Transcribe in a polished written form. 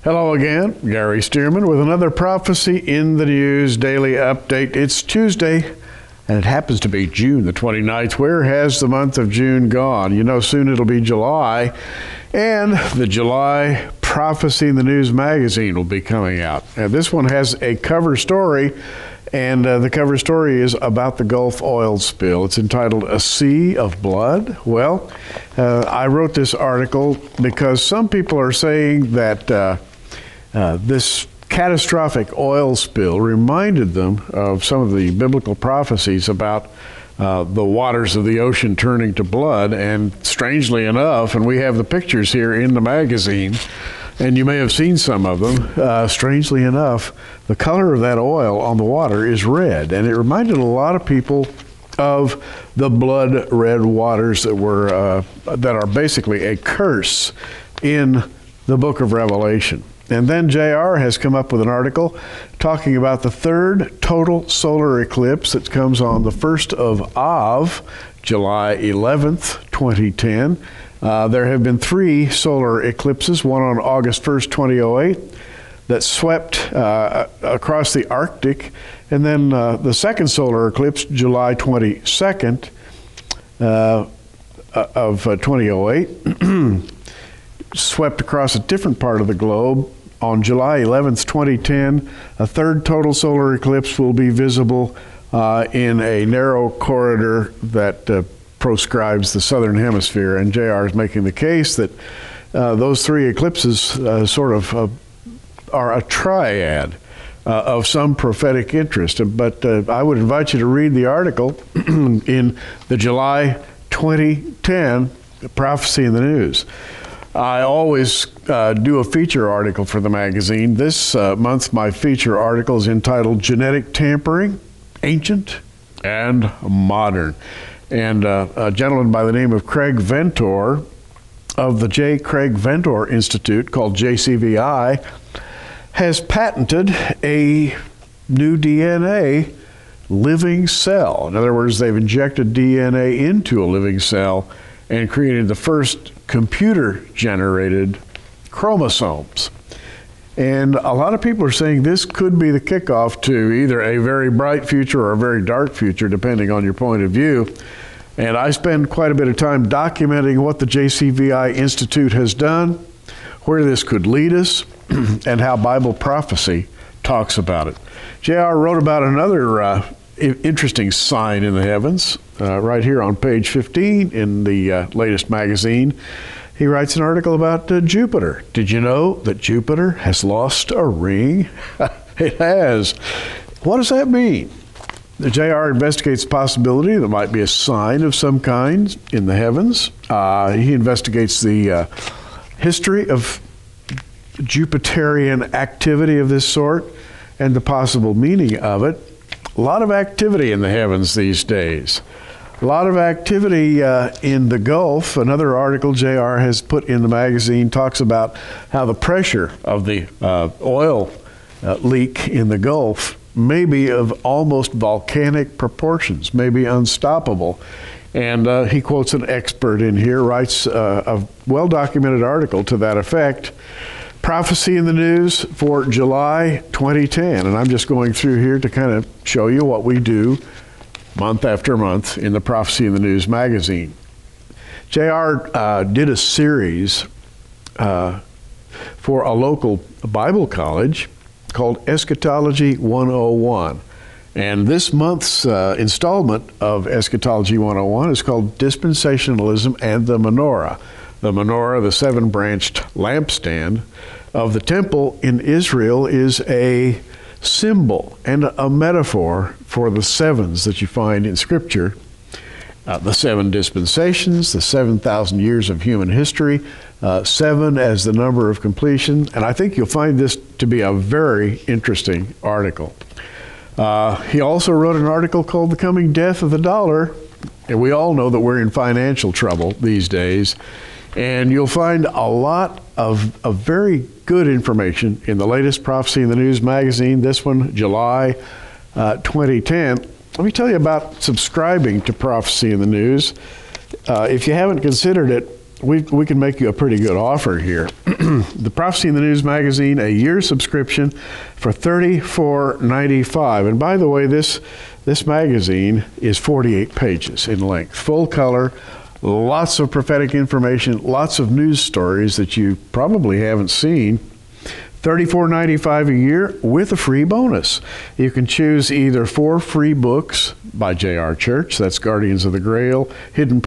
Hello again, Gary Stearman with another Prophecy in the News daily update. It's Tuesday, and it happens to be June the 29th. Where has the month of June gone? You know, soon it'll be July, and the July Prophecy in the News magazine will be coming out. And this one has a cover story, and the cover story is about the Gulf oil spill. It's entitled A Sea of Blood. Well, I wrote this article because some people are saying that this catastrophic oil spill reminded them of some of the biblical prophecies about the waters of the ocean turning to blood. And strangely enough, and we have the pictures here in the magazine, and you may have seen some of them, strangely enough, the color of that oil on the water is red. And it reminded a lot of people of the blood red waters that were that are basically a curse in the book of Revelation. And then JR has come up with an article talking about the third total solar eclipse that comes on the 1st of Av, July 11th, 2010. There have been 3 solar eclipses, one on August 1st, 2008, that swept across the Arctic, and then the second solar eclipse, July 22nd of 2008, swept across a different part of the globe. On July 11th, 2010, a third total solar eclipse will be visible in a narrow corridor that proscribes the southern hemisphere. And JR is making the case that those 3 eclipses sort of are a triad of some prophetic interest. But I would invite you to read the article in the July 2010 Prophecy in the News. I always do a feature article for the magazine. This month, my feature article is entitled Genetic Tampering, Ancient and Modern. And a gentleman by the name of Craig Ventor of the J. Craig Ventor Institute, called JCVI, has patented a new DNA living cell. In other words, they've injected DNA into a living cell and created the first computer-generated chromosomes. And a lot of people are saying this could be the kickoff to either a very bright future or a very dark future, depending on your point of view. And I spend quite a bit of time documenting what the JCVI Institute has done, where this could lead us, and how Bible prophecy talks about it. JR wrote about another interesting sign in the heavens, right here on page 15 in the latest magazine. He writes an article about Jupiter. Did you know that Jupiter has lost a ring? It has. What does that mean? The JR investigates the possibility there might be a sign of some kind in the heavens. He investigates the history of Jupiterian activity of this sort and the possible meaning of it. A lot of activity in the heavens these days. A lot of activity in the Gulf. Another article JR has put in the magazine talks about how the pressure of the oil leak in the Gulf may be of almost volcanic proportions, may be unstoppable. And he quotes an expert in here, writes a well-documented article to that effect. Prophecy in the News for July 2010. And I'm just going through here to kind of show you what we do month after month in the Prophecy in the News magazine. JR did a series for a local Bible college called Eschatology 101. And this month's installment of Eschatology 101 is called Dispensationalism and the Menorah. The menorah, the 7-branched lampstand of the temple in Israel, is a symbol and a metaphor for the 7s that you find in Scripture. The 7 dispensations, the 7,000 years of human history, 7 as the number of completion. And I think you'll find this to be a very interesting article. He also wrote an article called The Coming Death of the Dollar. And we all know that we're in financial trouble these days. And you'll find a lot of very good information in the latest Prophecy in the News magazine, this one, July 2010. Let me tell you about subscribing to Prophecy in the News. If you haven't considered it, we can make you a pretty good offer here. the Prophecy in the News magazine, a year subscription for $34.95. And by the way, this magazine is 48 pages in length, full color, lots of prophetic information, lots of news stories that you probably haven't seen. $34.95 a year with a free bonus. You can choose either 4 free books by J.R. Church, that's Guardians of the Grail, Hidden